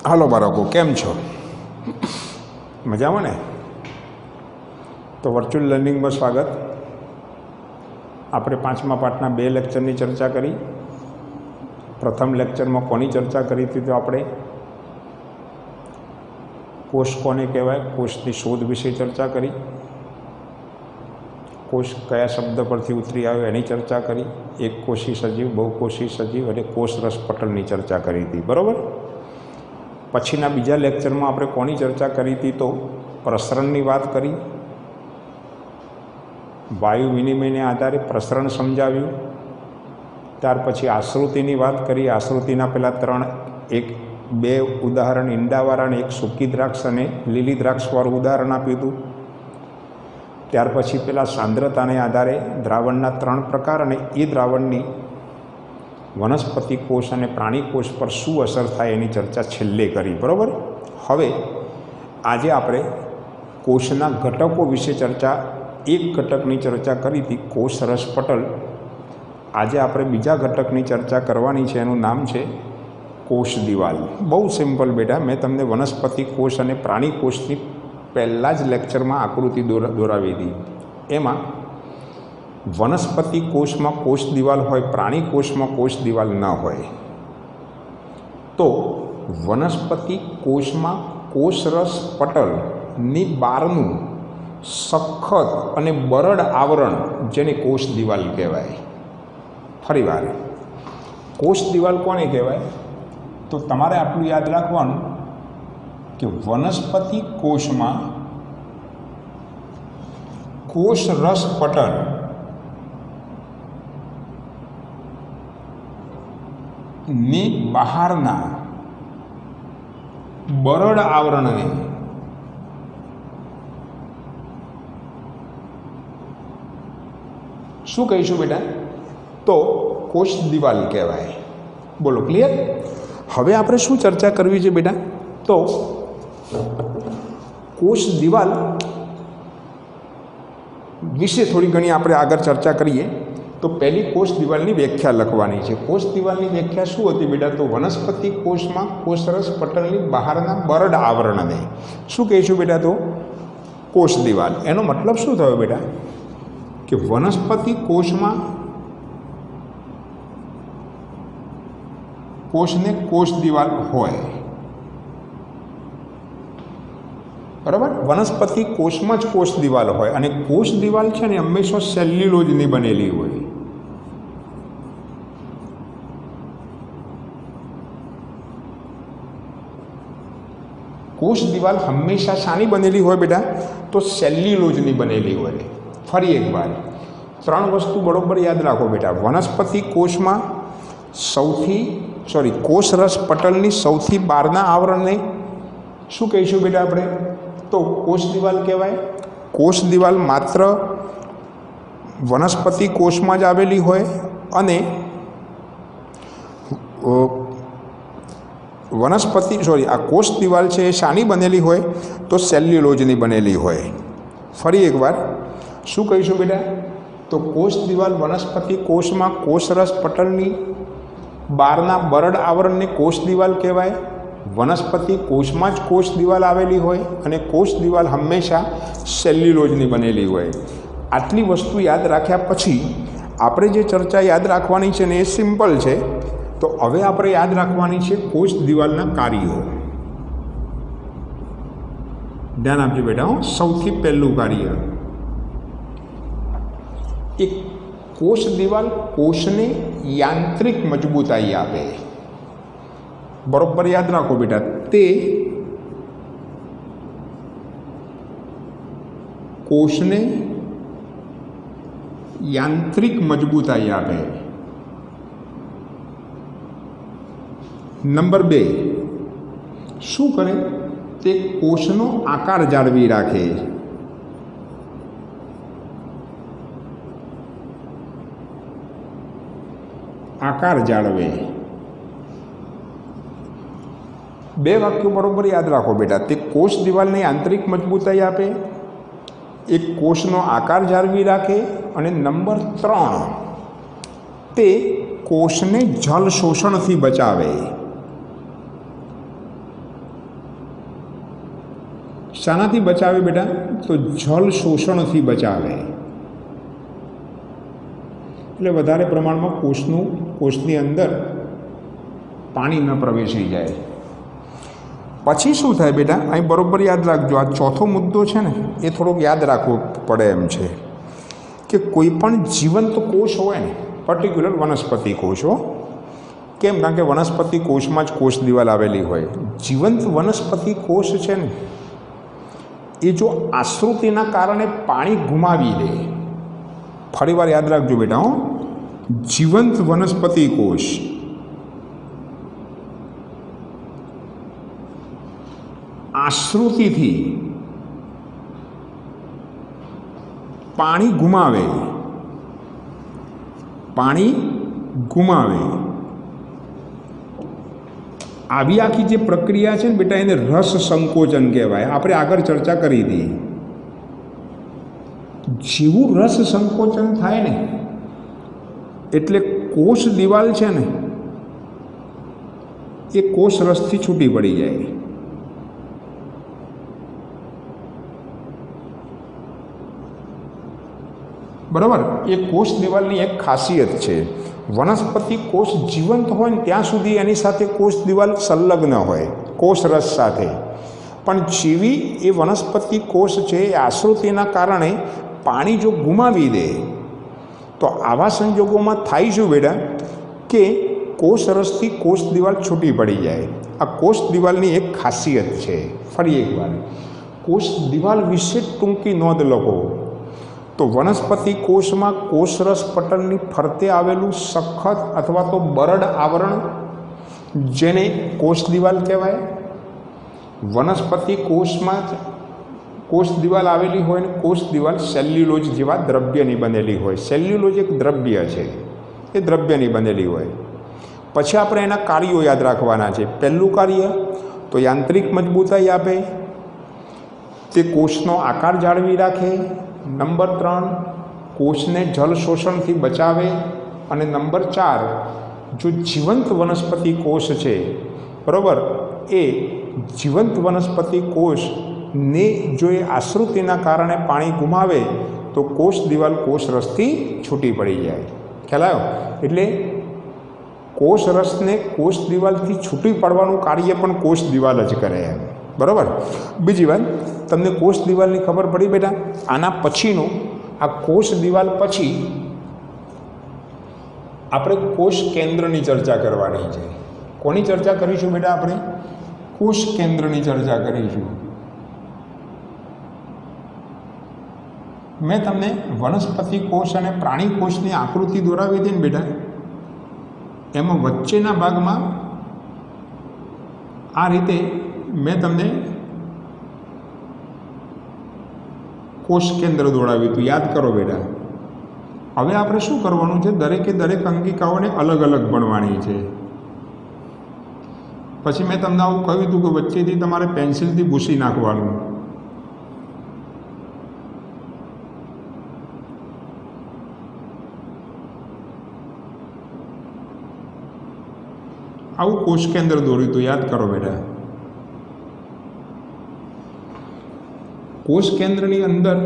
Hello બાળકો, કેમ છો? મજામાં ને? તો વર્ચ્યુઅલ લર્નિંગમાં સ્વાગત. આપણે 5મા પાઠના 2 લેક્ચરની ચર્ચા કરી. પ્રથમ લેક્ચરમાં કોની ચર્ચા કરી હતી? તો આપણે કોષ કોને કહેવાય, કોષની શોધ વિશે ચર્ચા કરી. કોષ કયા શબ્દ પરથી ઉતરી આવ્યો એની ચર્ચા કરી. એકકોષી સજીવ, બહુકોષી સજીવ અને કોષરસ પટલની ચર્ચા કરી હતી. બરાબર. પછીના બીજા લેક્ચરમાં આપણે કોની ચર્ચા કરી હતી? તો પ્રસરણની વાત કરી. વાયુ વિનિમયને આધારે પ્રસરણ સમજાવ્યું. ત્યાર પછી આશ્રુતિની વાત કરી. આશ્રુતિના પહેલાં 2 ઉદાહરણ, ઈંડાવાળા અને 1 સૂકી દ્રાક્ષ અને લીલી દ્રાક્ષવાળું ઉદાહરણ આપ્યું હતું. ત્યાર પછી પેલા સાંદ્રતાને આધારે દ્રાવણના 3 પ્રકાર અને એ દ્રાવણની વનસ્પતિ કોષ અને પ્રાણી કોષ પર શું અસર થાય એની ચર્ચા છેલ્લે કરી. બરાબર. હવે આજે આપણે કોષના ઘટકો વિશે ચર્ચા, એક ઘટકની ચર્ચા કરી હતી, કોષરસ પટલ. આજે આપણે બીજા ઘટકની ચર્ચા કરવાની છે. એનું નામ છે કોષ દિવાલ. બહુ સિમ્પલ બેટા. મેં તમને વનસ્પતિ કોષ અને પ્રાણી કોષની પહેલાં જ લેક્ચરમાં આકૃતિ દોરાવી હતી. એમાં વનસ્પતિ કોષમાં કોષ દિવાલ હોય, પ્રાણી કોષમાં કોષ દિવાલ ન હોય. તો વનસ્પતિ કોષમાં કોષરસ પટલની બહારનું સખત અને બરડ આવરણ, જેને કોષ દિવાલ કહેવાય. ફરીવાર, કોષ દિવાલ કોને કહેવાય? તો તમારે આટલું યાદ રાખવાનું કે વનસ્પતિ કોષમાં કોષરસ પટલ ની બહારના બરડ આવરણને શું કહીશું બેટા? તો કોષ દિવાલ કહેવાય. બોલો, ક્લિયર? હવે આપણે શું ચર્ચા કરવી છે બેટા? તો કોષ દિવાલ વિશે થોડી ઘણી આપણે આગળ ચર્ચા કરીએ. તો પહેલી કોષ દિવાલની વ્યાખ્યા લખવાની છે. કોષ દિવાલની વ્યાખ્યા શું હતી બેટા? તો વનસ્પતિ કોષમાં કોષરસ પટલની બહારના બરડ આવરણને શું કહીશું બેટા? તો કોષ દિવાલ. એનો મતલબ શું થયો બેટા? કે વનસ્પતિ કોષમાં કોષને કોષ દિવાલ હોય. બરાબર. વનસ્પતિ કોષમાં જ કોષ દિવાલ હોય અને કોષ દિવાલ છે ને હંમેશા સેલ્યુલોઝની બનેલી હોય. કોષ દિવાલ હંમેશા શાની બનેલી હોય બેટા? તો સેલ્યુલોઝની બનેલી હોય. ફરી એકવાર 3 વસ્તુ બરોબર યાદ રાખો બેટા. વનસ્પતિ કોષમાં કોષરસ પટલની સૌથી બહારના આવરણને શું કહીશું બેટા આપણે? તો કોષ દિવાલ કહેવાય. કોષ દિવાલ માત્ર વનસ્પતિ કોષમાં જ આવેલી હોય અને આ કોષ દિવાલ છે એ શાની બનેલી હોય? તો સેલ્યુલોઝની બનેલી હોય. ફરી એકવાર શું કહીશું બેટા? તો કોષ દિવાલ વનસ્પતિ કોષમાં કોષરસ પટલની બહારના બરડ આવરણને કોષ દિવાલ કહેવાય. વનસ્પતિ કોષમાં જ કોષ દિવાલ આવેલી હોય અને કોષ દિવાલ હંમેશા સેલ્યુલોઝની બનેલી હોય. આટલી વસ્તુ યાદ રાખ્યા પછી આપણે જે ચર્ચા યાદ રાખવાની છે ને એ સિમ્પલ છે. તો હવે આપણે યાદ રાખવાની છે કોષ દિવાલના કાર્યો. ધ્યાન આપજો બેટા. સૌથી પહેલું કાર્ય, એક કોષ દિવાલ કોષને યાંત્રિક મજબૂતાઈ આપે. બરોબર યાદ રાખો બેટા. તે કોષને યાંત્રિક મજબૂતાઈ આપે. નંબર 2, શું કરે? તે કોષનો આકાર જાળવી રાખે. આકાર જાળવે. 2 વાક્યો બરોબર યાદ રાખો બેટા. તે કોષ દિવાલને આંતરિક મજબૂતાઈ આપે, એક કોષનો આકાર જાળવી રાખે અને નંબર 3, તે કોષને જલ શોષણથી બચાવે. શાનાથી બચાવે બેટા? તો જળ શોષણથી બચાવે, એટલે વધારે પ્રમાણમાં કોષની અંદર પાણી ન પ્રવેશી જાય. પછી શું થાય બેટા? અહીં બરાબર યાદ રાખજો, આ ચોથો મુદ્દો છે ને એ થોડોક યાદ રાખવો પડે એમ છે કે કોઈ પણ જીવંત કોષ હોય ને, પર્ટિક્યુલર વનસ્પતિ કોષો, કેમ? કારણ કે વનસ્પતિ કોષમાં જ કોષ દિવાલ આવેલી હોય. જીવંત વનસ્પતિ કોષ છે ને એ જો આશ્રુતિના કારણે પાણી ગુમાવી દે, ફરીવાર યાદ રાખજો બેટા, જીવંત વનસ્પતિ કોષ આશ્રુતિથી પાણી ગુમાવે, આવી આખી જે પ્રક્રિયા છે ને બેટા એને રસ સંકોચન કહેવાય. આપણે આગળ ચર્ચા કરી હતી. જેવું રસ સંકોચન થાય ને એટલે કોષ દિવાલ છે ને એ કોષ રસથી છૂટી પડી જાય. બરાબર? એ કોષ દિવાલની એક ખાસિયત છે. વનસ્પતિ કોષ જીવંત હોય ને ત્યાં સુધી એની સાથે કોષ દિવાલ સંલગ્ન હોય કોષ રસ સાથે, પણ જેવી એ વનસ્પતિ કોષ છે એ આશ્રુતિના કારણે પાણી જો ગુમાવી દે તો આવા સંજોગોમાં થાય શું બેટા કે કોષ રસથી કોષ દિવાલ છૂટી પડી જાય. આ કોષ દિવાલની એક ખાસિયત છે. ફરી એકવાર કોષ દિવાલ વિશે ટૂંકી નોંધ લખો તો વનસ્પતિ કોષમાં કોષરસ પટલની ફરતે આવેલું સખત અથવા તો બરડ આવરણ જેને કોષ દિવાલ કહેવાય. વનસ્પતિ કોષમાં જ કોષ દિવાલ આવેલી હોય ને કોષ દિવાલ સેલ્યુલોજ જેવા દ્રવ્યની બનેલી હોય. સેલ્યુલોજ એક દ્રવ્ય છે, એ દ્રવ્યની બનેલી હોય. પછી આપણે એના કાર્યો યાદ રાખવાના છે. પહેલું કાર્ય તો યાંત્રિક મજબૂતાઈ આપે, તે કોષનો આકાર જાળવી રાખે. નંબર 3 કોષને જલ શોષણથી બચાવે. અને નંબર 4 જો જીવંત વનસ્પતિ કોષ છે બરાબર, એ જીવંત વનસ્પતિ કોષને જો એ આશ્રુતિના કારણે પાણી ગુમાવે તો કોષ દિવાલ કોષ રસથી છૂટી પડી જાય. ખ્યાલ આવ્યો? એટલે કોષ રસને કોષ દિવાલથી છૂટી પડવાનું કાર્ય પણ કોષ દિવાલ જ કરે એમ. બરાબર? બીજી વાત, તમને કોષ દિવાલની ખબર પડી બેટા? આના પછીનું આ કોષ દિવાલ પછી આપણે કોષ કેન્દ્રની ચર્ચા કરવાની છે. કોની ચર્ચા કરીશું બેટા? આપણે કોષ કેન્દ્રની ચર્ચા કરીશું. મેં તમને વનસ્પતિ કોષ અને પ્રાણી કોષની આકૃતિ દોરાવી હતી ને બેટા, એમાં વચ્ચેના ભાગમાં આ રીતે મેં તમને કોષ કેન્દ્ર દોડાવ્યું હતું. યાદ કરો બેટા. હવે આપણે શું કરવાનું છે? દરેકે દરેક અંગિકાઓને અલગ અલગ ભણવાની છે. પછી મેં તમને આવું કહ્યું હતું કે વચ્ચેથી તમારે પેન્સિલથી ભૂસી નાખવાનું. આવું કોષ કેન્દ્ર દોર્યું હતું. યાદ કરો બેટા. કોષ કેન્દ્રની અંદર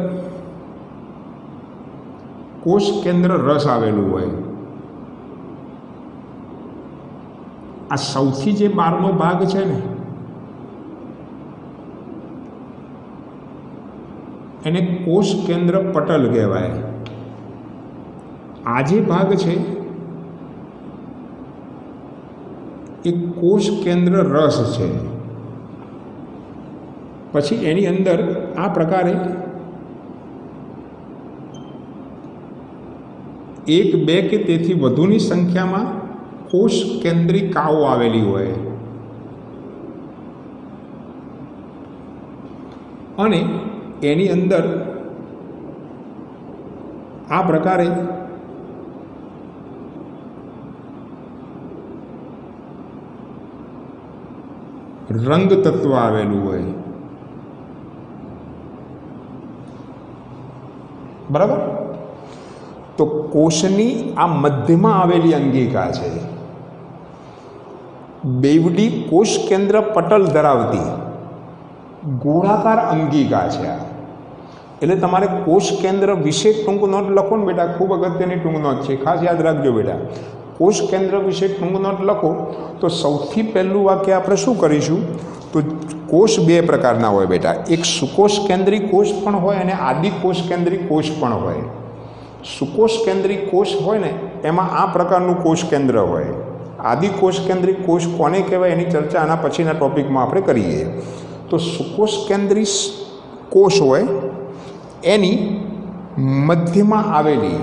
કોષ કેન્દ્ર રસ આવેલું હોય. આ સૌથી જે 12મો ભાગ છે ને એને કોષ કેન્દ્ર પટલ કહેવાય. આ જે ભાગ છે એ કોષ કેન્દ્ર રસ છે. પછી એની અંદર આ પ્રકારે 1, 2 કે તેથી વધુની સંખ્યામાં કોષ કેન્દ્રિકાઓ આવેલી હોય અને એની અંદર આ પ્રકારે રંગ તત્વ આવેલું હોય. બરાબર? તો કોષની આ મધ્યમાં આવેલી અંગિકા છે બેવડી કોષ કેન્દ્ર પટલ ધરાવતી. ગોળાકાર અંગિકા છે આ. એટલે તમારે કોષ કેન્દ્ર વિશે ટૂંક નોટ લખો ને બેટા, ખૂબ અગત્યની ટૂંક નોટ છે, ખાસ યાદ રાખજો બેટા. કોષ કેન્દ્ર વિશે ટૂંક નોટ લખો તો સૌથી પહેલું વાક્ય આપણે શું કરીશું, તો કોષ બે પ્રકારના હોય બેટા, એક સુકોષ કેન્દ્રી કોષ પણ હોય અને આદિકોષ કેન્દ્રી કોષ પણ હોય. સુકોષ કેન્દ્રી કોષ હોય ને એમાં આ પ્રકારનું કોષ કેન્દ્ર હોય. આદિકોષ કેન્દ્રી કોષ કોને કહેવાય એની ચર્ચા આના પછીના ટોપિકમાં આપણે કરીએ. તો સુકોષ કેન્દ્રી કોષ હોય એની મધ્યમાં આવેલી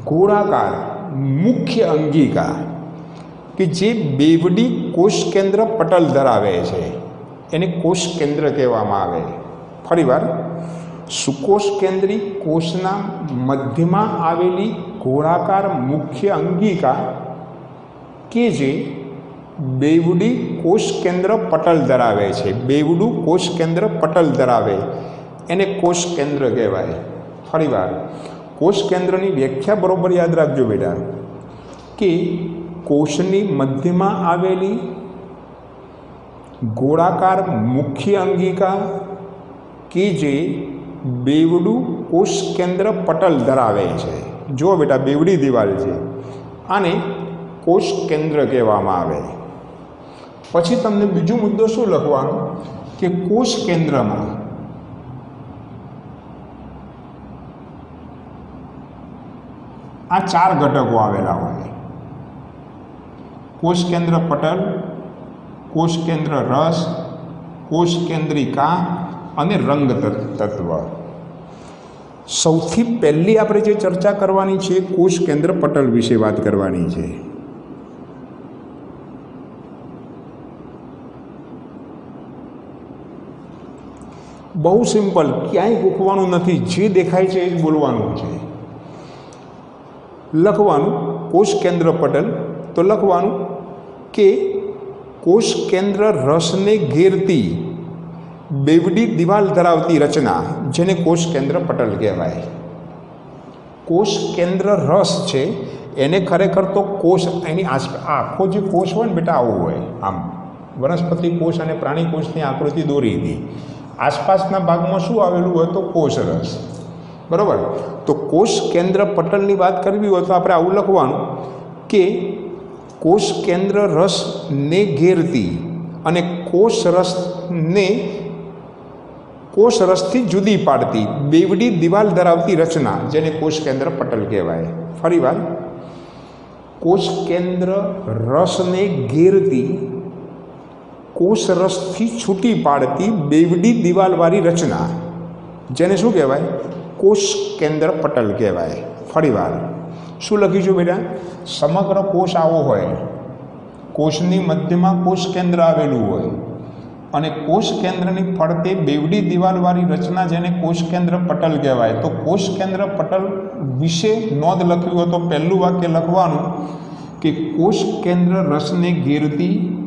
ગોળાકાર મુખ્ય અંગિકા કે જે બેવડી કોષ કેન્દ્ર પટલ ધરાવે છે એને કોષ કેન્દ્ર કહેવામાં આવે. ફરીવાર, સુકોષ કેન્દ્રી કોષના મધ્યમાં આવેલી ગોળાકાર મુખ્ય અંગિકા કે જે બેવડી કોષ કેન્દ્ર પટલ ધરાવે છે, બેવડું કોષ કેન્દ્ર પટલ ધરાવે એને કોષ કેન્દ્ર કહેવાય. ફરીવાર, કોષ કેન્દ્રની વ્યાખ્યા બરોબર યાદ રાખજો બેટા, કે કોષની મધ્યમાં આવેલી ગોળાકાર મુખ્ય અંગિકા કે જે બેવડું કોષ કેન્દ્ર પટલ ધરાવે છે. જુઓ બેટા, બેવડી દિવાલ છે, આને કોષ કેન્દ્ર કહેવામાં આવે. પછી તમને બીજો મુદ્દો શું લખવાનો કે કોષ કેન્દ્રમાં આ ચાર ઘટકો આવેલા હોય. કોષ કેન્દ્ર પટલ, કોષ કેન્દ્ર રસ, કોષ કેન્દ્રિકા અને રંગ તત્વ. સૌથી પહેલી આપણે જે ચર્ચા કરવાની છે કોષ કેન્દ્ર પટલ વિશે વાત કરવાની છે. બહુ સિમ્પલ, ક્યાંય ગોખવાનું નથી, જે દેખાય છે એ જ બોલવાનું છે. લખવાનું કોષ કેન્દ્ર પટલ, તો લખવાનું કે કોષ કેન્દ્ર રસને ઘેરતી બેવડી દિવાલ ધરાવતી રચના જેને કોષ કેન્દ્ર પટલ કહેવાય. કોષ કેન્દ્ર રસ છે એને ખરેખર તો કોષ એની આખો જે કોષ હોય ને બેટા આવું હોય, આમ વનસ્પતિ કોષ અને પ્રાણી કોષની આકૃતિ દોરી હતી. આસપાસના ભાગમાં શું આવેલું હોય તો કોષ રસ, બરાબર. તો કોષ કેન્દ્ર પટલની વાત કરવી હોય તો આપણે આવું લખવાનું કે કોષ કેન્દ્ર રસને ઘેરતી અને કોષ રસથી જુદી પાડતી બેવડી દિવાલ ધરાવતી રચના જેને કોષ કેન્દ્ર પટલ કહેવાય. ફરીવાર, કોષ કેન્દ્ર રસને ઘેરતી કોષ રસથી છૂટી પાડતી બેવડી દિવાલવાળી રચના જેને શું કહેવાય, કોષ કેન્દ્ર પટલ કહેવાય. ફરીવાર શું લખીશું બેટા, સમગ્ર કોષ આવો હોય, કોષની મધ્યમાં કોષ કેન્દ્ર આવેલું હોય અને કોષ કેન્દ્રની ફરતે બેવડી દિવાલવાળી રચના જેને કોષ કેન્દ્ર પટલ કહેવાય. તો કોષ કેન્દ્ર પટલ વિશે નોંધ લખવી હોય તો પહેલું વાક્ય લખવાનું કે કોષ કેન્દ્ર રસને ઘેરતી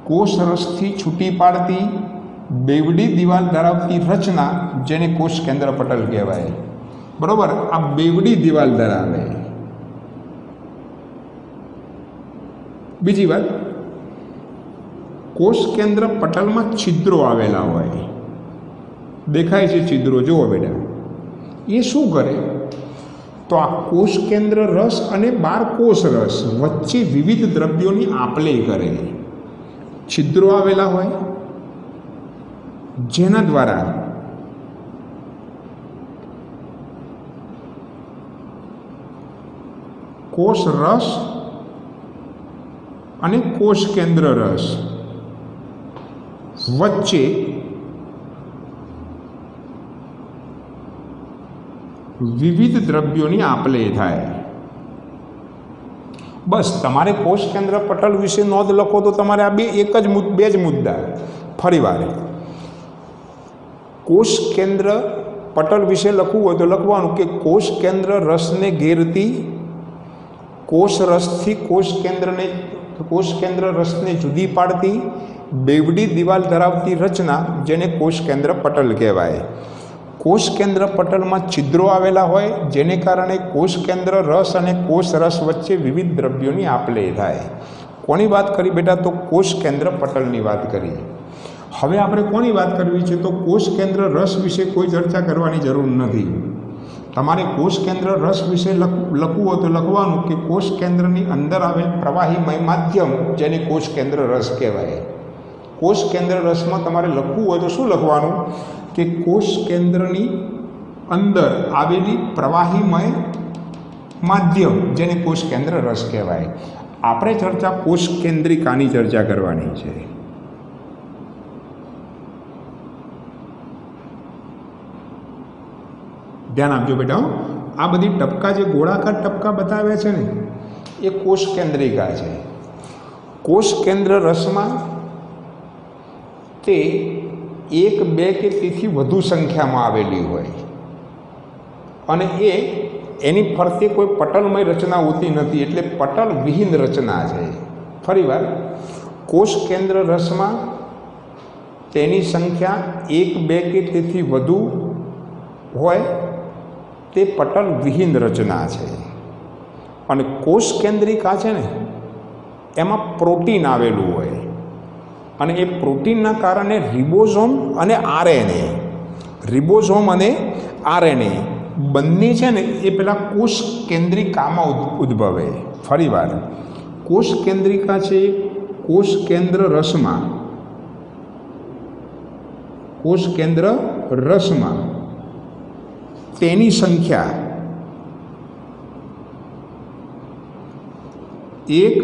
કોષ રસથી છૂટી પાડતી બેવડી દિવાલ ધરાવતી રચના જેને કોષ કેન્દ્ર પટલ કહેવાય. બરાબર, આ બેવડી દિવાલ ધરાવે. બીજી વાત, કોષ કેન્દ્ર પટલમાં છિદ્રો આવેલા હોય, દેખાય છે છિદ્રો, જુઓ બેટા. એ શું કરે તો આ કોષ કેન્દ્ર રસ અને બાર કોષ રસ વચ્ચે વિવિધ દ્રવ્યોની આપ-લે કરે. છિદ્રો આવેલા હોય જેના દ્વારા કોષ રસ અને કોષ કેન્દ્ર રસ વચ્ચે વિવિધ દ્રવ્યોની આપ-લે થાય. બસ તમારે કોષ કેન્દ્ર પટલ વિશે નોંધ લખો તો તમારે આ બે જ મુદ્દા. ફરીવાર, કોષ કેન્દ્ર પટલ વિશે લખવું હોય તો લખવાનું કે કોષ કેન્દ્ર રસને ઘેરતી કોષ રસથી કોષ કેન્દ્ર રસને જુદી પાડતી બેવડી દિવાલ ધરાવતી રચના જેને કોષ કેન્દ્ર પટલ કહેવાય. કોષ કેન્દ્ર પટલમાં છિદ્રો આવેલા હોય જેને કારણે કોષ કેન્દ્ર રસ અને કોષ રસ વચ્ચે વિવિધ દ્રવ્યોની આપ-લે થાય. કોની વાત કરી બેટા, તો કોષ કેન્દ્ર પટલની વાત કરી. હવે આપણે કોની વાત કરવી છે? તો કોષ કેન્દ્ર રસ વિશે કોઈ ચર્ચા કરવાની જરૂર નથી. તમારે કોષ કેન્દ્ર રસ વિશે લખવું હોય તો લખવાનું કે કોષ કેન્દ્રની અંદર આવેલ પ્રવાહીમય માધ્યમ, જેને કોષ કેન્દ્ર રસ કહેવાય. કોષ કેન્દ્ર રસમાં તમારે લખવું હોય તો શું લખવાનું? કે કોષ કેન્દ્રની અંદર આવેલી પ્રવાહીમય માધ્યમ, જેને કોષ કેન્દ્ર રસ કહેવાય. આપણે ચર્ચા કોષ કેન્દ્રિકાની ચર્ચા કરવાની છે. ધ્યાન આપજો બેટા. આ બધી ટપકા જે ગોળાકાર ટપકા બતાવ્યા છે ને, એ કોષ કેન્દ્રિકા છે. કોષ કેન્દ્ર રસમાં તે 1, 2 કે તેથી વધુ સંખ્યામાં આવેલી હોય અને એની ફરતે કોઈ પટલમય રચના હોતી નથી, એટલે પટલ વિહીન રચના છે. ફરીવાર, કોષ કેન્દ્ર રસમાં તેની સંખ્યા 1, 2 કે તેથી વધુ હોય તે પટલ વિહીન રચના છે. અને કોષ કેન્દ્રિકા છે ને, એમાં પ્રોટીન આવેલું હોય અને એ પ્રોટીનના કારણે રિબોઝોમ અને આરએનએ, રિબોઝોમ અને આરએનએ બંને છે ને એ પેલા કોષ કેન્દ્રિકામાં ઉદ્ભવે. ફરીવાર, કોષ કેન્દ્રિકા છે કોષ કેન્દ્ર રસમાં, કોષ કેન્દ્ર રસમાં તેની સંખ્યા 1,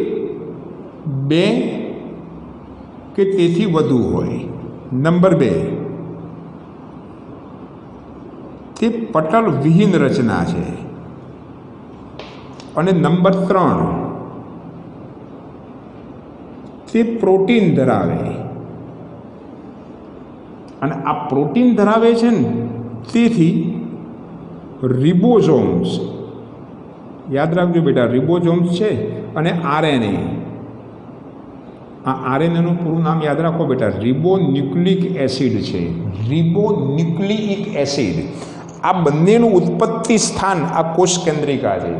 2 કે તેથી વધુ હોય. નંબર 2, તે પટલ વિહીન રચના છે. અને નંબર 3, તે પ્રોટીન ધરાવે. અને આ પ્રોટીન ધરાવે છે ને, તેથી રિબોઝોમ્સ, યાદ રાખજો બેટા, રિબોઝોમ્સ છે અને આરએનએ. આ આરએનએનું પૂરું નામ યાદ રાખો બેટા, રિબોન્યુક્લિક એસિડ છે. રિબોન્યુક્લિક એસિડ, આ બંનેનું ઉત્પત્તિ સ્થાન આ કોષ કેન્દ્રિકા છે.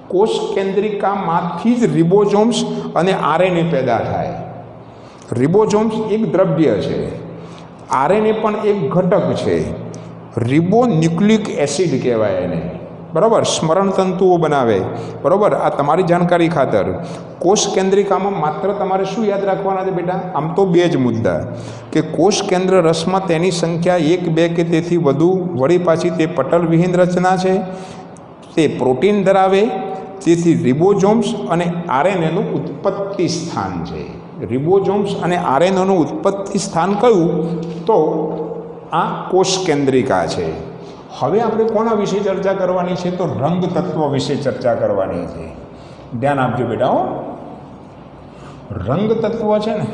કોષ કેન્દ્રિકામાંથી જ રિબોઝોમ્સ અને આરએનએ પેદા થાય. રિબોઝોમ્સ એક દ્રવ્ય છે, આરએનએ પણ એક ઘટક છે. રિબોન્યુક્લિક એસિડ કહેવાય એને, બરાબર. સ્મરણ તંતુઓ બનાવે, બરાબર. આ તમારી જાણકારી ખાતર. કોષ કેન્દ્રિકામાં માત્ર તમારે શું યાદ રાખવાના છે બેટા? આમ તો 2 જ મુદ્દા, કે કોષ કેન્દ્ર રસમાં તેની સંખ્યા 1, 2 કે તેથી વધુ, વળી પાછી તે પટલ વિહીન રચના છે, તે પ્રોટીન ધરાવે, તેથી રિબોઝોમ્સ અને આરએનએનું ઉત્પત્તિ સ્થાન છે. રિબોઝોમ્સ અને આરએનએનું ઉત્પત્તિ સ્થાન કયું? તો આ કોષ કેન્દ્રિકા છે. હવે આપણે કોના વિશે ચર્ચા કરવાની છે? તો રંગ તત્વ વિશે ચર્ચા કરવાની છે. ધ્યાન આપજો બેટા. રંગ તત્વ છે ને,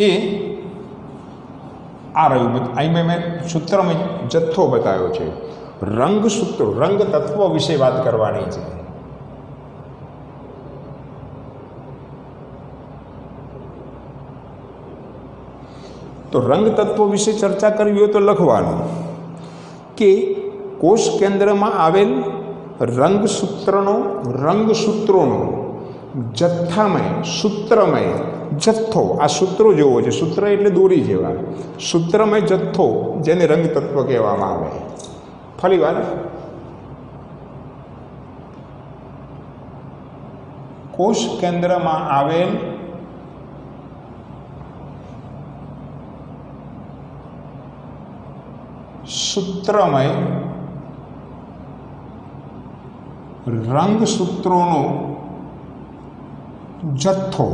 એ આ રહ્યું. અહીં મેં સૂત્રમાં જથ્થો બતાવ્યો છે. રંગ સૂત્રો, રંગ તત્વ વિશે વાત કરવાની છે. તો રંગ તત્વો વિશે ચર્ચા કરવી હોય તો લખવાનું કે કોષ કેન્દ્રમાં આવેલ રંગસૂત્રોનો જથ્થામય, સૂત્રમય જથ્થો, આ સૂત્રો જેવો છે. સૂત્ર એટલે દોરી જેવા. સૂત્રમય જથ્થો, જેને રંગ તત્વ કહેવામાં આવે. ફરીવાર, કોષ કેન્દ્રમાં આવેલ સૂત્રમય રંગસૂત્રોનો જથ્થો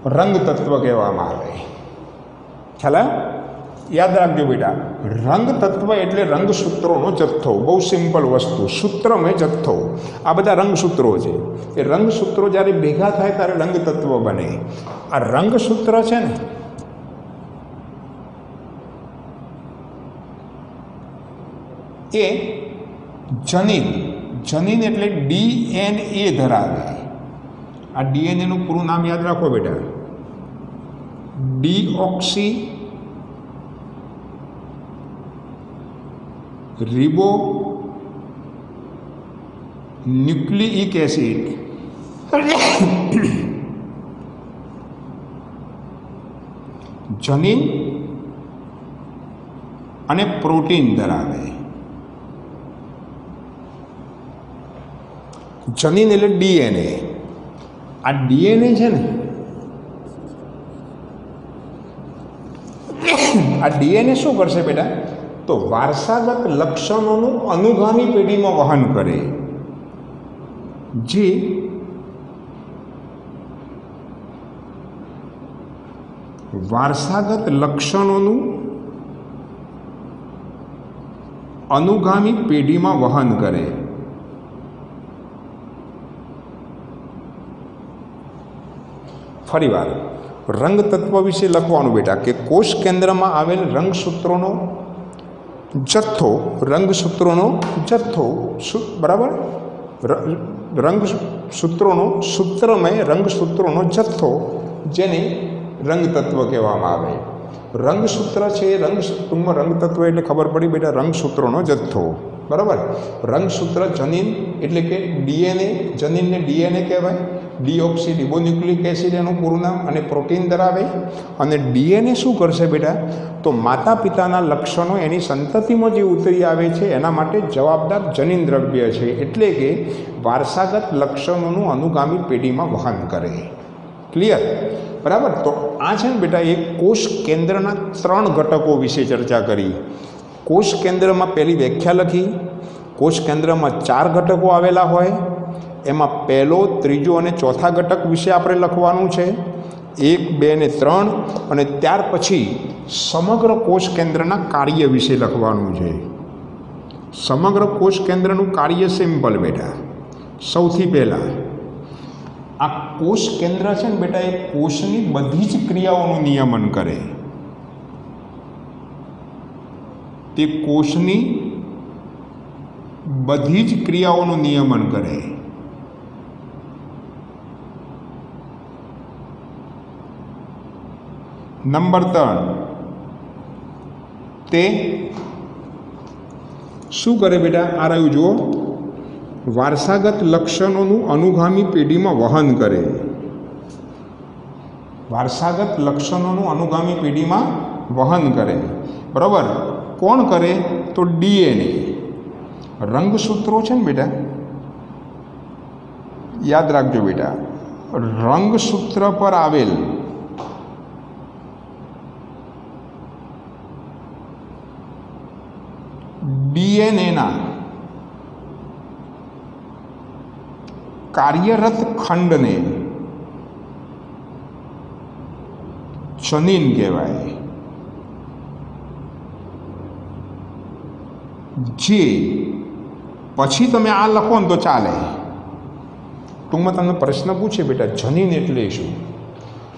રંગ તત્વ કહેવામાં આવે. ખ્યાલ? યાદ રાખજો બેટા, રંગ તત્વ એટલે રંગસૂત્રોનો જથ્થો. બહુ સિમ્પલ વસ્તુ. સૂત્રમય જથ્થો, આ બધા રંગસૂત્રો છે. એ રંગસૂત્રો જ્યારે ભેગા થાય ત્યારે રંગ તત્વ બને. આ રંગસૂત્ર છે ને, એ જનીન એટલે DNA ધરાવે. આ DNAનું પૂરું નામ યાદ રાખો બેટા, ડીઓક્સી ન્યુક્લિઇક એસિડ જનીન અને પ્રોટીન ધરાવે. જનીન એટલે ડીએનએ. આ ડીએનએ છે ને, આ ડીએનએ શું કરશે બેટા? તો વારસાગત લક્ષણોનું અનુગામી પેઢીમાં વહન કરે. જે વારસાગત લક્ષણોનું અનુગામી પેઢીમાં વહન કરે. ફરીવાર રંગ તત્વ વિશે લખવાનું બેટા કે કોષ કેન્દ્રમાં આવેલ રંગસૂત્રોનો જથ્થો, રંગસૂત્રોનો જથ્થો, બરાબર, રંગસૂત્રોનો સૂત્રમય રંગસૂત્રોનો જથ્થો જેને રંગ તત્વ કહેવામાં આવે. રંગસૂત્ર છે, ટૂંકમાં રંગ તત્વ એટલે ખબર પડી બેટા, રંગસૂત્રોનો જથ્થો, બરાબર. રંગસૂત્ર જનીન એટલે કે ડીએનએ, જનીનને ડીએનએ કહેવાય. ડીઓક્સી રિબોન્યુક્લિક એસિડ એનું પૂરું નામ, અને પ્રોટીન ધરાવે. અને ડીએનએ શું કરશે બેટા? તો માતા પિતાના લક્ષણો એની સંતતિમાં જે ઉતરી આવે છે એના માટે જવાબદાર જનીન દ્રવ્ય છે, એટલે કે વારસાગત લક્ષણોનું અનુગામી પેઢીમાં વહન કરે. ક્લિયર? બરાબર. તો આ છે ને બેટા એક કોષ કેન્દ્રના 3 ઘટકો વિશે ચર્ચા કરી. કોષ કેન્દ્રમાં પહેલી વ્યાખ્યા લખી. કોષ કેન્દ્રમાં 4 ઘટકો આવેલા હોય, એમાં પહેલો, ત્રીજો અને ચોથા ઘટક વિશે આપણે લખવાનું છે, 1, 2 ને 3. અને ત્યાર પછી સમગ્ર કોષ કેન્દ્રના કાર્ય વિશે લખવાનું છે. સમગ્ર કોષ કેન્દ્રનું કાર્ય સિમ્પલ બેટા. સૌથી પહેલાં આ કોષ કેન્દ્ર છે ને બેટા, એ કોષની બધી જ ક્રિયાઓનું નિયમન કરે. તે કોષની બધી જ ક્રિયાઓનું નિયમન કરે. નંબર 3, તે શું કરે બેટા? આ રહ્યું જુઓ, વારસાગત લક્ષણોનું અનુગામી પેઢીમાં વહન કરે. વારસાગત લક્ષણોનું અનુગામી પેઢીમાં વહન કરે, બરાબર. કોણ કરે? તો ડીએનએ. રંગસૂત્રો છે ને બેટા, યાદ રાખજો બેટા, રંગસૂત્ર પર આવેલ ડીએનએના કાર્યરત ખંડને જનીન કહેવાય. જે પછી તમે આ લખો ને તો ચાલે. ટૂંકમાં તમને પ્રશ્ન પૂછે બેટા જનીન એટલે શું?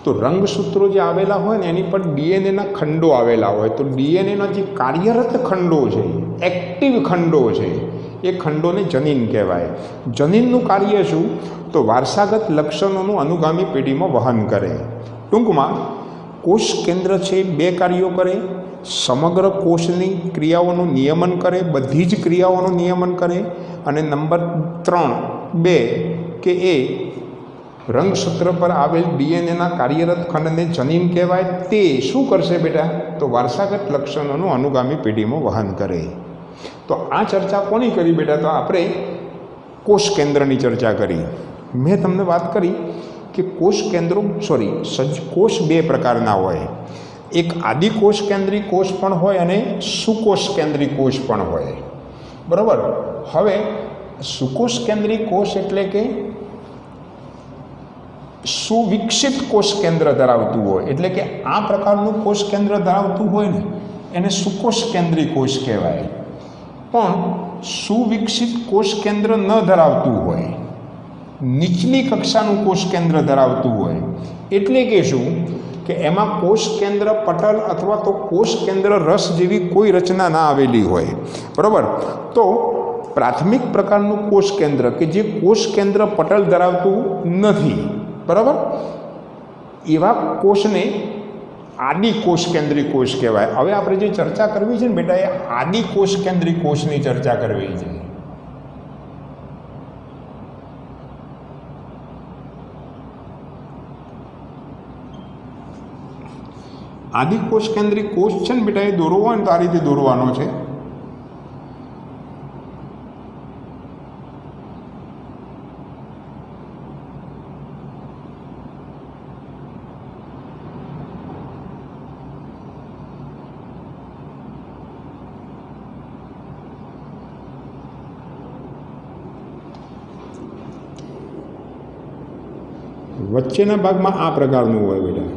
તો રંગસૂત્રો જે આવેલા હોય ને એની પર ડીએનએના ખંડો આવેલા હોય. તો ડીએનએના જે કાર્યરત ખંડો છે, એક્ટિવ ખંડો છે, એ ખંડોને જનીન કહેવાય. જનીનનું કાર્ય શું? તો વારસાગત લક્ષણોનું અનુગામી પેઢીમાં વહન કરે. ટૂંકમાં કોષ કેન્દ્ર છે 2 કાર્યો કરે. સમગ્ર કોષની ક્રિયાઓનું નિયમન કરે, બધી જ ક્રિયાઓનું નિયમન કરે. અને નંબર 3, 2 કે એ રંગસૂત્ર પર આવેલ ડીએનએના કાર્યરત ખંડને જનીન કહેવાય. તે શું કરશે બેટા? તો વારસાગત લક્ષણોનું અનુગામી પેઢીમાં વહન કરે. તો આ ચર્ચા કોની કરી બેટા? તો આપણે કોષ કેન્દ્રની ચર્ચા કરી. મેં તમને વાત કરી કે કોષ કેન્દ્રો કોષ 2 પ્રકારના હોય. એક આદિકોષ કેન્દ્રી કોષ પણ હોય અને સુકોષ કેન્દ્રી કોષ પણ હોય, બરાબર. હવે સુકોષ કેન્દ્રી કોષ એટલે કે સુવિકસિત કોષ કેન્દ્ર ધરાવતું હોય, એટલે કે આ પ્રકારનું કોષ કેન્દ્ર ધરાવતું હોય ને એને સુકોષ કેન્દ્રી કોષ કહેવાય. પણ સુવિકસિત કોષ કેન્દ્ર ન ધરાવતું હોય, નીચલી કક્ષાનું કોષ કેન્દ્ર ધરાવતું હોય, એટલે કે શું? કે એમાં કોષ કેન્દ્ર પટલ અથવા તો કોષ કેન્દ્ર રસ જેવી કોઈ રચના ના આવેલી હોય, બરાબર. તો પ્રાથમિક પ્રકારનું કોષ કેન્દ્ર કે જે કોષ કેન્દ્ર પટલ ધરાવતું નથી, બરાબર, એવા કોષને આદિકોષ કેન્દ્રી કોષ કહેવાય. હવે આપણે જે ચર્ચા કરવી છે ને બેટા, એ આદિકોષ કેન્દ્રી કોષની ચર્ચા કરવી છે. આદિકોષ કેન્દ્રી કોષ છે ને બેટા, એ દોરવો હોય ને તો આ રીતે દોરવાનો છે. વચ્ચેના ભાગમાં આ પ્રકારનું હોય બેટા.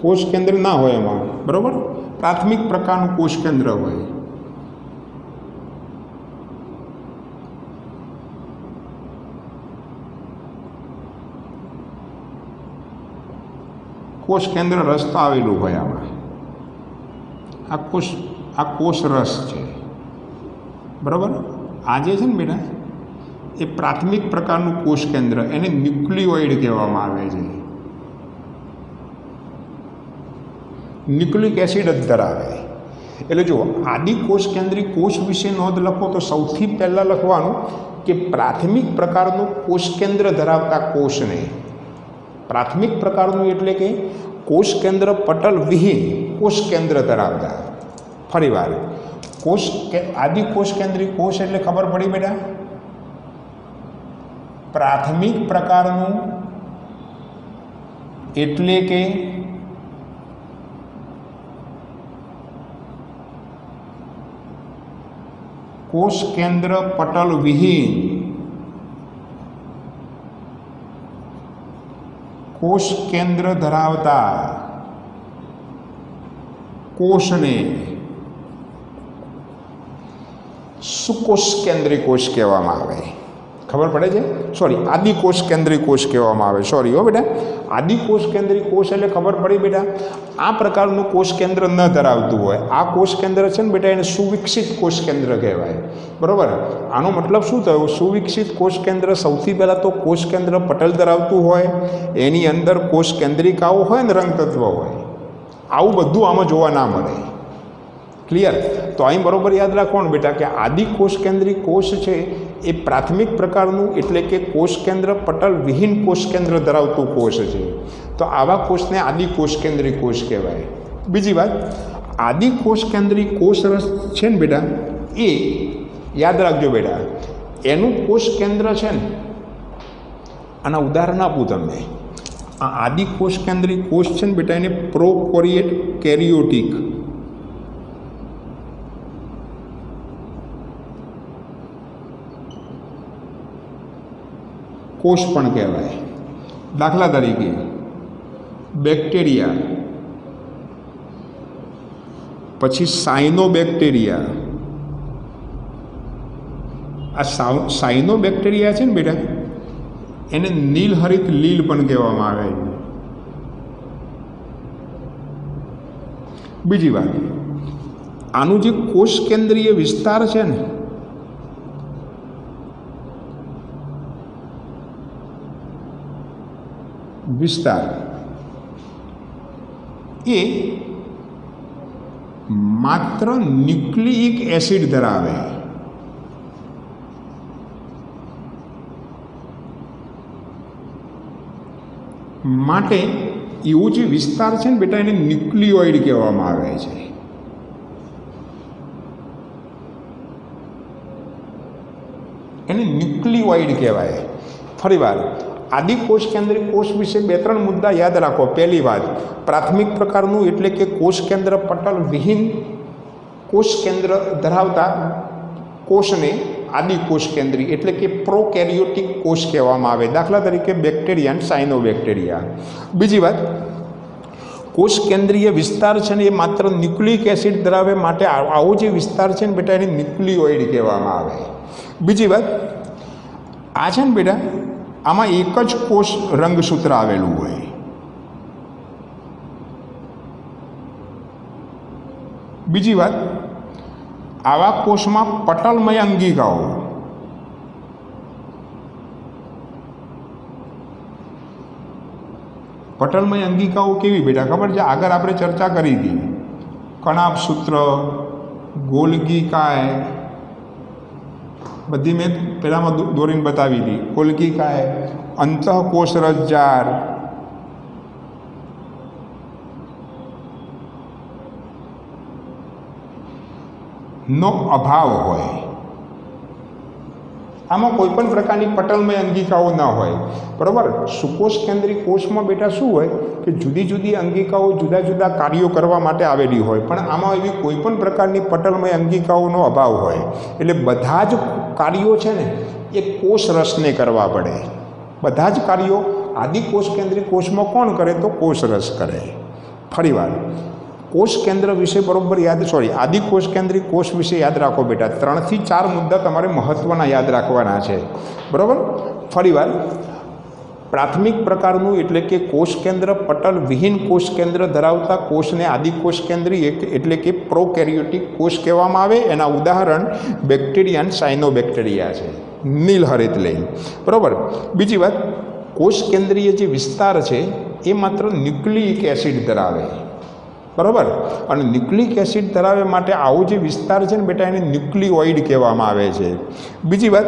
કોષ કેન્દ્ર ના હોય એમાં, બરાબર. પ્રાથમિક પ્રકારનું કોષ કેન્દ્ર હોય. કોષ કેન્દ્ર રસ્તો આવેલું હોય આમાં. આ કોષ રસ છે, બરાબર. આ જે છે ને બેટા, એ પ્રાથમિક પ્રકારનું કોષ કેન્દ્ર, એને ન્યુક્લિયોઇડ કહેવામાં આવે છે. ન્યુક્લિક એસિડ જ ધરાવે. એટલે જુઓ, આદિકોષ કેન્દ્રી કોષ વિશે નોંધ લખો તો સૌથી પહેલાં લખવાનું કે પ્રાથમિક પ્રકારનું કોષ કેન્દ્ર ધરાવતા કોષને, પ્રાથમિક પ્રકારનું એટલે કે કોષ કેન્દ્ર પટલ વિહીન કોષ કેન્દ્ર ધરાવતા. ફરીવાર, આદિકોષ કેન્દ્રી કોષ એટલે ખબર પડી બેટા, પ્રાથમિક પ્રકારનું એટલે કે કોષ કેન્દ્ર પટલ વિહીન કોષ કેન્દ્ર ધરાવતા કોષને સુકોષ કેન્દ્રી કોષ કહેવામાં આવે. ખબર પડે છે? સોરી, આદિકોષ કેન્દ્રી કોષ કહેવામાં આવે. સોરી હો બેટા, આદિકોષ કેન્દ્રી કોષ એટલે ખબર પડી બેટા, આ પ્રકારનું કોષ કેન્દ્ર ન ધરાવતું હોય. આ કોષ કેન્દ્ર છે ને બેટા, એને સુવિકસિત કોષ કેન્દ્ર કહેવાય. બરાબર. આનો મતલબ શું થયો? સુવિકસિત કોષ કેન્દ્ર સૌથી પહેલાં તો કોષ કેન્દ્ર પટલ ધરાવતું હોય, એની અંદર કોષ કેન્દ્રિકાઓ હોય ને રંગતત્વ હોય. આવું બધું આમાં જોવા ના મળે. ક્લિયર? તો અહીં બરાબર યાદ રાખવાનું બેટા કે આદિકોષ કેન્દ્રી કોષ છે એ પ્રાથમિક પ્રકારનું એટલે કે કોષ કેન્દ્ર પટલ વિહીન કોષ કેન્દ્ર ધરાવતું કોષ છે. તો આવા કોષને આદિકોષ કેન્દ્રી કોષ કહેવાય. બીજી વાત, આદિકોષ કેન્દ્રી કોષ રસ છે ને બેટા, એ યાદ રાખજો બેટા, એનું કોષ કેન્દ્ર છે ને, આના ઉદાહરણ આપું તમને. આ આદિકોષ કેન્દ્રી કોષ છે ને બેટા, એને પ્રોકેરિયોટિક કોષ પણ કહેવાય. દાખલા તરીકે બેક્ટેરિયા, પછી સાયનોબેક્ટેરિયા. આ સાયનોબેક્ટેરિયા છે ને બેટા, એને નીલહરિત લીલ પણ કહેવામાં આવે. બીજી વાત, આનું જે કોષ કેન્દ્રીય વિસ્તાર છે ને, વિસ્તાર એ માત્ર ન્યુક્લિઇક એસિડ ધરાવે. માટે એવો જે વિસ્તાર છે ને બેટા, એને ન્યુક્લિયોઇડ કહેવામાં આવે છે. એને ન્યુક્લિયોઇડ કહેવાય. ફરીવાર, આદિકોષ કેન્દ્રી કોષ વિશે 2-3 મુદ્દા યાદ રાખો. પહેલી વાત, પ્રાથમિક પ્રકારનું એટલે કે કોષ કેન્દ્ર પટલ વિહીન કોષ કેન્દ્ર ધરાવતા કોષને આદિકોષ કેન્દ્રી એટલે કે પ્રોકેરિયોટિક કોષ કહેવામાં આવે. દાખલા તરીકે બેક્ટેરિયા અને સાયનોબેક્ટેરિયા. બીજી વાત, કોષ કેન્દ્રીય વિસ્તાર છે ને એ માત્ર ન્યુક્લિક એસિડ ધરાવે. માટે આવો જે વિસ્તાર છે ને બેટા, એને ન્યુક્લિયોઇડ કહેવામાં આવે. બીજી વાત, આ છે ને બેટા, આમાં એક જ કોષ રંગસૂત્ર આવેલું હોય. બીજી વાત, આવા કોષમાં પટલમય અંગિકાઓ, પટલમય અંગિકાઓ કેવી બેટા ખબર છે? આગળ આપણે ચર્ચા કરી હતી. કણાભ સૂત્ર, ગોલ્ગી કાય, બધી મેં પહેલાંમાં દોરીને બતાવી હતી. ગોલ્ગી કાય, અંતઃકોષ રસજાર, નો અભાવ હોય. આમાં કોઈ પણ પ્રકારની પટલમય અંગિકાઓ ન હોય. બરાબર. સુકોષ કેન્દ્રી કોષમાં બેટા શું હોય કે જુદી જુદી અંગિકાઓ જુદા જુદા કાર્યો કરવા માટે આવેલી હોય, પણ આમાં એવી કોઈ પણ પ્રકારની પટલમય અંગિકાઓનો અભાવ હોય. એટલે બધા જ કાર્યો છે ને એ કોષ રસને કરવા પડે. બધા જ કાર્યો આદિકોષ કેન્દ્રી કોષમાં કોણ કરે તો કોષ રસ કરે. ફરીવાર કોષ કેન્દ્ર વિશે બરોબર આદિકોષ કેન્દ્રી કોષ વિશે યાદ રાખો બેટા. 3 થી 4 મુદ્દા તમારે મહત્ત્વના યાદ રાખવાના છે. બરાબર. ફરીવાર પ્રાથમિક પ્રકારનું એટલે કે કોષ કેન્દ્ર પટલ વિહીન કોષ કેન્દ્ર ધરાવતા કોષને આદિકોષ કેન્દ્રી એટલે કે પ્રોકેરિયોટિક કોષ કહેવામાં આવે. એના ઉદાહરણ બેક્ટેરિયા અને સાયનોબેક્ટેરિયા છે, નીલહરિતલેય. બરાબર. બીજી વાત, કોષ કેન્દ્રીય જે વિસ્તાર છે એ માત્ર ન્યુક્લિક એસિડ ધરાવે. બરાબર. અને ન્યુક્લિક એસિડ ધરાવે માટે આવો જે વિસ્તાર છે ને બેટા એને ન્યુક્લિઓઇડ કહેવામાં આવે છે. બીજી વાત,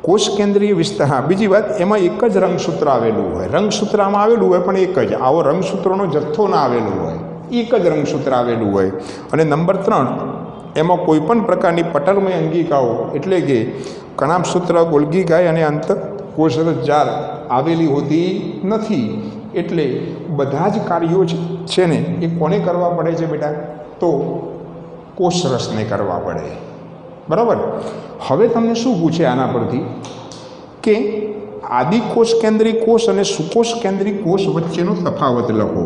કોષ કેન્દ્રીય વિસ્તાર, બીજી વાત, એમાં એક જ રંગસૂત્ર આવેલું હોય. રંગસૂત્ર આમાં આવેલું હોય પણ એક જ. આવો રંગસૂત્રોનો જથ્થો ના આવેલું હોય, એક જ રંગસૂત્ર આવેલું હોય. અને નંબર 3, એમાં કોઈ પણ પ્રકારની પટલમય અંગિકાઓ એટલે કે કણાભસૂત્ર, ગોલ્ગી કાય અને અંતઃકોષ રસજાર આવેલી હોતી નથી. એટલે બધા જ કાર્યો છે ને એ કોને કરવા પડે છે બેટા તો કોષ રસને કરવા પડે. બરાબર. હવે તમને શું પૂછે આના પરથી કે આદિકોષ કેન્દ્રી કોષ અને સુકોષ કેન્દ્રી કોષ વચ્ચેનો તફાવત લખો.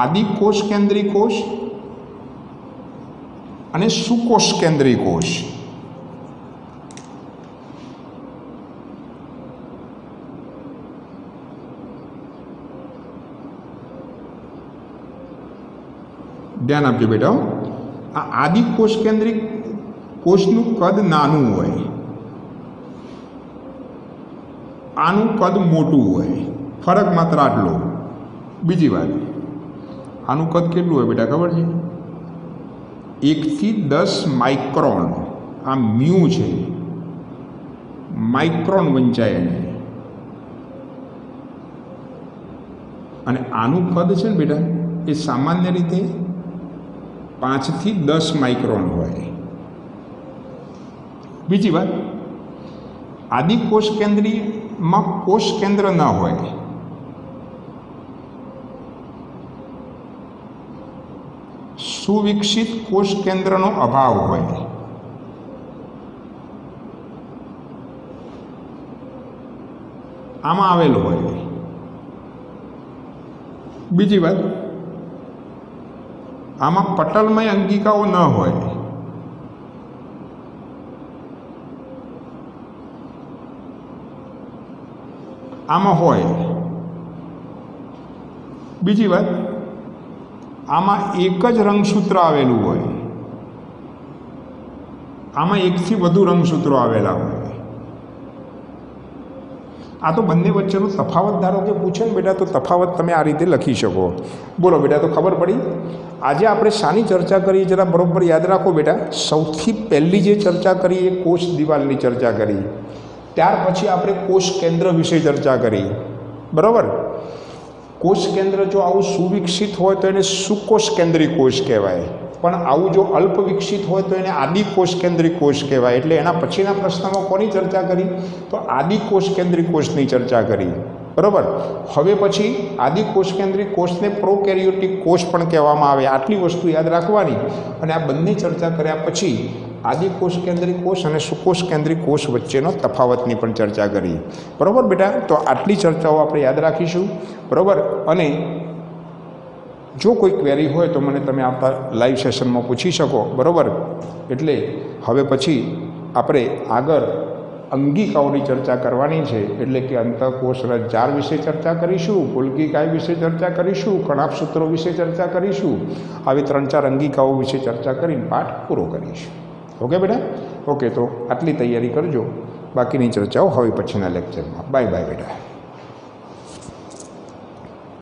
આદિકોષ કેન્દ્રી કોષ અને સુકોષ કેન્દ્રી કોષ. ધ્યાન આપજો બેટા. આ આદિકોષ કેન્દ્રી કોષનું કદ નાનું હોય, આનું કદ મોટું હોય. ફરક માત્ર આટલો. બીજી વાત, આનું કદ કેટલું હોય બેટા ખબર છે? 1 થી 10 માઇક્રોન. આ મ્યુ છે, માઇક્રોન વંચાય એને. અને આનું કદ છે ને બેટા એ સામાન્ય રીતે 5 થી 10 માઇક્રોન હોય. બીજી વાત, આદિકોષ કેન્દ્રીમાં કોષ કેન્દ્ર ન હોય. સુવિકસિત કોષ કેન્દ્રનો અભાવ હોય. આમાં આવેલ હોય. બીજી વાત, આમાં પટલમય અંગિકાઓ ન હોય. આમાં હોય. બીજી વાત, આમાં એક જ રંગસૂત્ર આવેલું હોય. આમાં એકથી વધુ રંગસૂત્રો આવેલા હોય. આ તો બંને વચ્ચેનો તફાવત ધારો કે પૂછે ને બેટા તો તફાવત તમે આ રીતે લખી શકો. બોલો બેટા, તો ખબર પડી. આજે આપણે શાની ચર્ચા કરીએ જરા બરોબર યાદ રાખો બેટા. સૌથી પહેલી જે ચર્ચા કરી એ કોષ દિવાલની ચર્ચા કરી. ત્યાર પછી આપણે કોષ કેન્દ્ર વિશે ચર્ચા કરી. બરાબર. કોષ કેન્દ્ર જો આવું સુવિકસિત હોય તો એને સુકોષ કેન્દ્રી કોષ કહેવાય, પણ આવું જો અલ્પ વિકસિત હોય તો એને આદિકોષ કેન્દ્રી કોષ કહેવાય. એટલે એના પછીના પ્રશ્નમાં કોની ચર્ચા કરી તો આદિકોષ કેન્દ્રી કોષની ચર્ચા કરી. બરાબર. હવે પછી આદિકોષ કેન્દ્રી કોષને પ્રોકેરિયોટિક કોષ પણ કહેવામાં આવે. આટલી વસ્તુ યાદ રાખવાની. અને આ બંને ચર્ચા કર્યા પછી આદિકોષ કેન્દ્રી કોષ અને સુકોષ કેન્દ્રી કોષ વચ્ચેનો તફાવતની પણ ચર્ચા કરી. બરાબર બેટા. તો આટલી ચર્ચાઓ આપણે યાદ રાખીશું. બરાબર. અને જો કોઈ ક્વેરી હોય તો મને તમે આપતા લાઈવ સેશનમાં પૂછી શકો. બરાબર. એટલે હવે પછી આપણે આગળ અંગિકાઓની ચર્ચા કરવાની છે. એટલે કે અંતઃકોષ રસજાર વિશે ચર્ચા કરીશું, ગોલ્ગી કાય વિશે ચર્ચા કરીશું, કણાભસૂત્રો વિશે ચર્ચા કરીશું. આવી 3-4 અંગિકાઓ વિશે ચર્ચા કરીને પાઠ પૂરો કરીશું. ઓકે બેટા? ઓકે, તો આટલી તૈયારી કરજો. બાકીની ચર્ચાઓ હવે પછીના લેક્ચરમાં. બાય બાય બેટા.